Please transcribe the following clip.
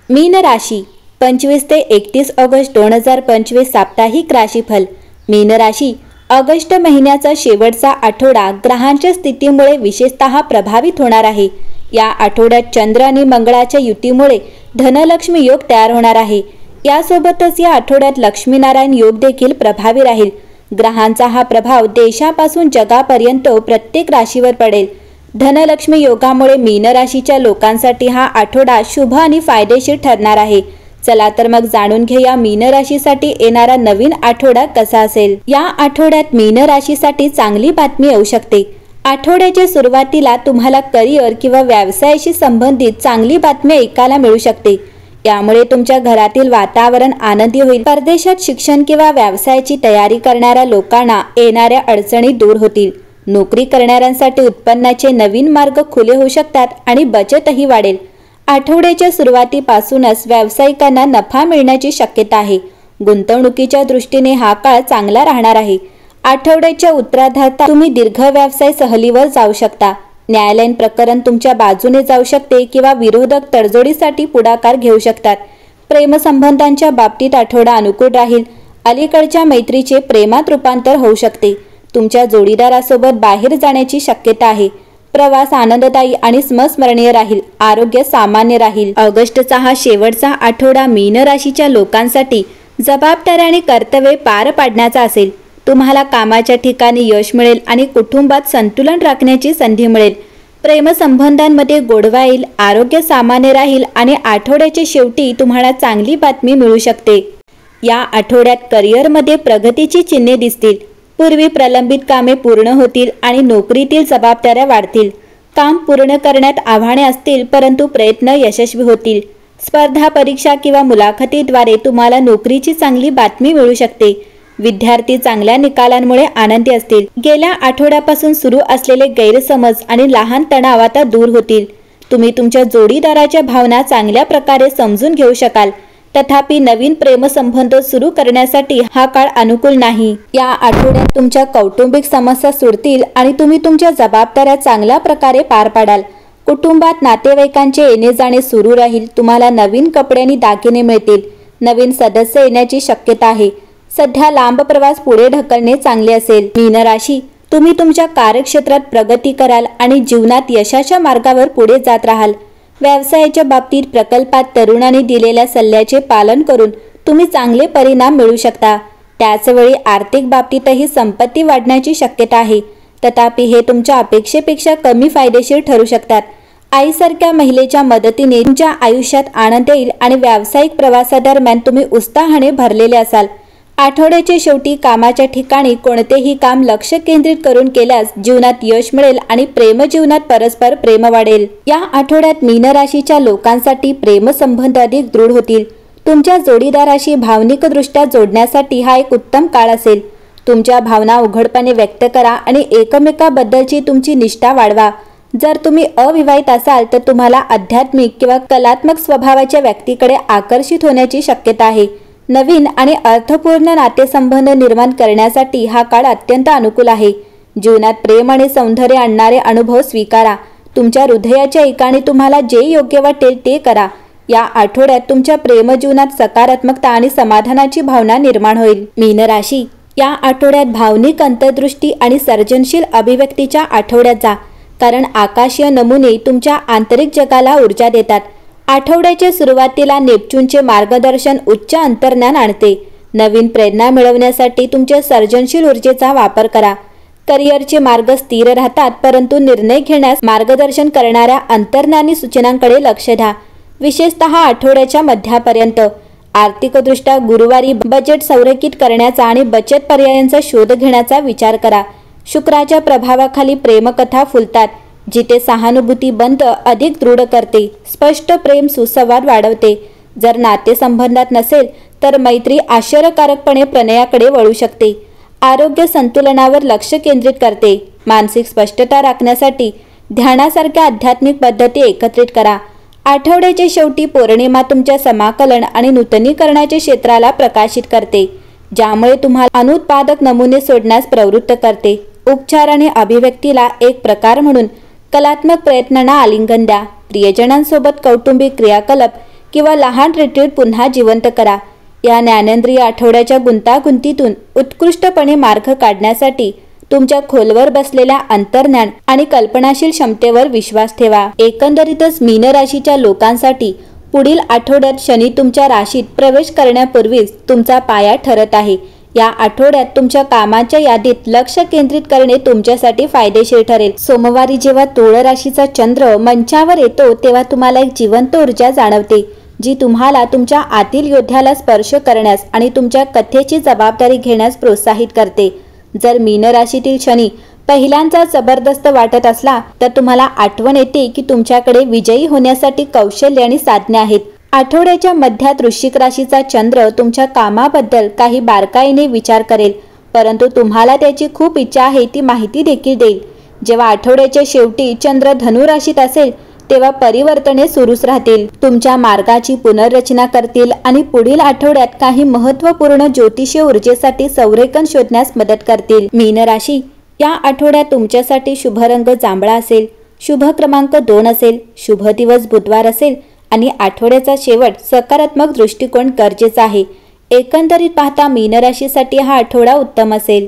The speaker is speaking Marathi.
मीन राशी 25 ते 31 ऑगस्ट 2025 साप्ताहिक राशीफल। मीन राशी ऑगस्ट महिन्याचा शेवटचा आठवडा ग्रहांच्या स्थितीमुळे विशेषतः प्रभावित होणार आहे। या आठवड्यात चंद्र आणि मंगळाच्या युतीमुळे धनलक्ष्मी योग तयार होणार आहे। यासोबतच या आठवड्यात लक्ष्मीनारायण योग देखील प्रभावी राहील। ग्रहांचा हा प्रभाव देशापासून जगापर्यंत प्रत्येक राशीवर पडेल। धनलक्ष्मी योगामुळे मीन राशीच्या लोकांसाठी हा आठवडा शुभ आणि फायदेशीर ठरणार आहे। चला तर मग जाणून घेऊया मीन राशीसाठी येणारा नवीन आठवडा कसा असेल। या आठवड्यात मीन राशीसाठी चांगली बातमी येऊ शकते। आठवड्याच्या सुरुवातीला तुम्हाला करिअर किंवा व्यवसायाशी संबंधित चांगली बातमी ऐकायला मिळू शकते। यामुळे तुमच्या घरातील वातावरण आनंदी होईल। परदेशात शिक्षण किंवा व्यवसायाची तयारी करणाऱ्या लोकांना येणाऱ्या अडचणी दूर होतील। नोकरी करणाऱ्यांसाठी उत्पन्नाचे नवीन मार्ग खुले होऊ शकतात आणि बचतही वाढेल। आठवड्याच्या सुरुवातीपासूनच व्यावसायिकांना नफा मिळण्याची शक्यता आहे। गुंतवणुकीच्या दृष्टीने हा काळ चांगला राहणार आहे। आठवड्याच्या उत्तरार्धात तुम्ही दीर्घ व्यवसाय सहलीवर जाऊ शकता। न्यायालयीन प्रकरण तुमच्या बाजूने जाऊ शकते किंवा विरोधक तडजोडीसाठी पुढाकार घेऊ शकतात। प्रेमसंबंधांच्या बाबतीत आठवडा अनुकूल राहील। अलीकडच्या मैत्रीचे प्रेमात रूपांतर होऊ शकते। तुमच्या जोडीदारासोबत बाहेर जाण्याची शक्यता आहे। प्रवास आनंददायी आणि स्मरणीय राहील। आरोग्य सामान्य राहील। ऑगस्टचा हा शेवटचा आठवडा मीन राशीच्या लोकांसाठी जबाबदाऱ्या आणि कर्तव्ये पार पाडण्याचा असेल। तुम्हाला कामाच्या ठिकाणी यश मिळेल आणि कुटुंबात संतुलन राखण्याची संधी मिळेल। प्रेमसंबंधांमध्ये गोडवा येईल। आरोग्य सामान्य राहील आणि आठवड्याच्या शेवटी तुम्हाला चांगली बातमी मिळू शकते। या आठवड्यात करिअरमध्ये प्रगतीची चिन्हे दिसतील। पूर्वी प्रलंबित कामे पूर्ण होतील आणि नोकरीतील जबाबदाऱ्या वाढतील। काम पूर्ण करण्यात आव्हाने असतील परंतु प्रयत्न यशस्वी होतील। स्पर्धा परीक्षा किंवा मुलाखतीद्वारे तुम्हाला नोकरीची चांगली बातमी मिळू शकते। विद्यार्थी चांगल्या निकालांमुळे आनंदी असतील। गेल्या आठवड्यापासून सुरू असलेले गैरसमज आणि लहान तणाव आता दूर होतील। तुम्ही तुमच्या जोडीदाराच्या भावना चांगल्या प्रकारे समजून घेऊ शकाल। तथापि नवीन प्रेमसंबंध सुरू करण्यासाठी हा काळ अनुकूल नाही। या आठवड्यात तुमच्या कौटुंबिक समस्या सुटतील आणि तुम्ही तुमच्या जबाबदाऱ्या चांगल्या प्रकारे पार पाडाल। कुटुंबात नातेवाईकांचे येणे जाणे सुरू राहील। तुम्हाला नवीन कपडे आणि दागिने मिळतील। नवीन सदस्य येण्याची शक्यता आहे। सध्या लांब प्रवास पुढे ढकलणे चांगले असेल। मीन राशी तुम्ही तुमच्या कार्यक्षेत्रात प्रगती कराल आणि जीवनात यशाच्या मार्गावर पुढे जात राहाल। व्यवसायाच्या बाबतीत प्रकल्पात तरुणांनी दिलेल्या सल्ल्याचे पालन करून तुम्ही चांगले परिणाम मिळवू शकता। त्याचवेळी आर्थिक बाबतीतही संपत्ती वाढण्याची शक्यता आहे। तथापि हे तुमच्या अपेक्षेपेक्षा कमी फायदेशीर ठरू शकतात। आईसारख्या महिलेच्या मदतीने तुमच्या आयुष्यात आनंद येईल आणि व्यावसायिक प्रवासादरम्यान तुम्ही उत्साहाने भरलेले असाल। आठवड्याच्या शेवटी कामाच्या ठिकाणी कोणतेही काम लक्ष केंद्रित करून केल्यास जीवनात यश मिळेल आणि प्रेमजीवनात परस्पर प्रेम वाढेल। या आठवड्यात मीन राशीच्या लोकांसाठी प्रेमसंबंध अधिक दृढ होतील। तुमच्या जोडीदाराशी भावनिकदृष्ट्या जोडण्यासाठी हा एक उत्तम काळ असेल। तुमच्या भावना उघडपणे व्यक्त करा आणि एकमेकांबद्दलची तुमची निष्ठा वाढवा। जर तुम्ही अविवाहित असाल तर तुम्हाला आध्यात्मिक किंवा कलात्मक स्वभावाच्या व्यक्तीकडे आकर्षित होण्याची शक्यता आहे। नवीन आणि अर्थपूर्ण नातेसंबंध निर्माण करण्यासाठी हा काळ अत्यंत अनुकूल आहे। जीवनात प्रेम आणि सौंदर्य आणणारे अनुभव स्वीकारा। तुमच्या हृदयाच्या ठिकाणी तुम्हाला जे योग्य वाटेल ते करा। या आठवड्यात तुमच्या प्रेमजीवनात सकारात्मकता आणि समाधानाची भावना निर्माण होईल। मीन राशी या आठवड्यात भावनिक अंतर्दृष्टी आणि सर्जनशील अभिव्यक्तीच्या आठवड्यात जा, कारण आकाशीय नमुने तुमच्या आंतरिक जगाला ऊर्जा देतात। आठवड्याच्या सुरुवातीला नेपच्यूनचे मार्गदर्शन उच्च अंतर्ज्ञान आणते। नवीन प्रेरणा मिळवण्यासाठी तुमच्या सर्जनशील ऊर्जेचा वापर करा। करिअरचे मार्ग स्थिर राहतात परंतु निर्णय घेण्यास मार्गदर्शन करणाऱ्या अंतर्ज्ञानी सूचनांकडे लक्ष द्या। विशेषतः आठवड्याच्या मध्यापर्यंत आर्थिकदृष्ट्या गुरुवारी बजेट संरेखित करण्याचा आणि बचत पर्यायांचा शोध घेण्याचा विचार करा। शुक्राच्या प्रभावाखाली प्रेमकथा फुलतात, जिथे सहानुभूती बंध अधिक दृढ करते। स्पष्ट प्रेम सुसंवाद वाढवते। जर नातेसंबंधात नसेल तर मैत्री आश्चर्यकारकपणे प्रणयाकडे वळू शकते। आरोग्य संतुलनावर लक्ष केंद्रित करते। मानसिक स्पष्टता राखण्यासाठी ध्यानासारख्या आध्यात्मिक पद्धती एकत्रित करा। आठवड्याच्या शेवटी पौर्णिमा तुमच्या समाकलन आणि नूतनीकरणाच्या क्षेत्राला प्रकाशित करते, ज्यामुळे तुम्हाला अनुत्पादक नमुने सोडण्यास प्रवृत्त करते। उपचार आणि अभिव्यक्तीला एक प्रकार म्हणून कलात्मक प्रयत्नांना आलिंगन द्या। प्रियजनांसोबत कौटुंबिक क्रियाकलाप किंवा लहान रिट्रीट पुन्हा जिवंत करा. या ज्ञानेंद्रिय आठवड्याच्या गुंतागुंतीतून उत्कृष्टपणे मार्ग काढण्यासाठी तुमच्या खोलवर बसलेल्या अंतर्ज्ञान आणि कल्पनाशील क्षमतेवर विश्वास ठेवा. एकंदरीतच मीन राशीच्या लोकांसाठी पुढील आठवड्यात शनी तुमच्या राशीत प्रवेश करण्यापूर्वीच तुमचा पाया ठरत आहे. या आठवड्यात तुमच्या कामाच्या यादीत लक्ष केंद्रित करणे तुमच्यासाठी फायदेशीर ठरेल. सोमवारी जेव्हा तुळ राशीचा चंद्र मंचावर येतो तेव्हा तुम्हाला एक जिवंत ऊर्जा जाणवते, जी तुम्हाला तुमच्या आतील योद्ध्याला स्पर्श करण्यास आणि तुमच्या कथेची जबाबदारी घेण्यास प्रोत्साहित करते. जर मीन राशीतील शनी पहिल्यांदा जबरदस्त वाटत असला तर तुम्हाला आठवण येते की तुमच्याकडे विजयी होण्यासाठी कौशल्य आणि साधने आहेत. आठवड्याच्या मध्यात वृश्चिक राशीचा चंद्र तुमच्या कामाबद्दल काही बारकाईने विचार करेल, परंतु तुम्हाला त्याची खूप इच्छा आहे ती माहिती देखील देईल. जेव्हा आठवड्याच्या शेवटी चंद्र धनु राशीत असेल तेव्हा परिवर्तने सुरूच राहतील, तुमच्या मार्गाची पुनर्रचना करतील आणि पुढील आठवड्यात काही महत्त्वपूर्ण ज्योतिषीय ऊर्जेसाठी संरेखन शोधण्यास मदत करतील. मीन राशी या आठवड्यात तुमच्यासाठी शुभ रंग जांभळा असेल, शुभ क्रमांक 2 असेल, शुभ दिवस बुधवार असेल आणि आठवड्याचा शेवट सकारात्मक दृष्टिकोन गरजेचा आहे. एकंदरीत पाहता मीन राशीसाठी हा आठवडा उत्तम असेल.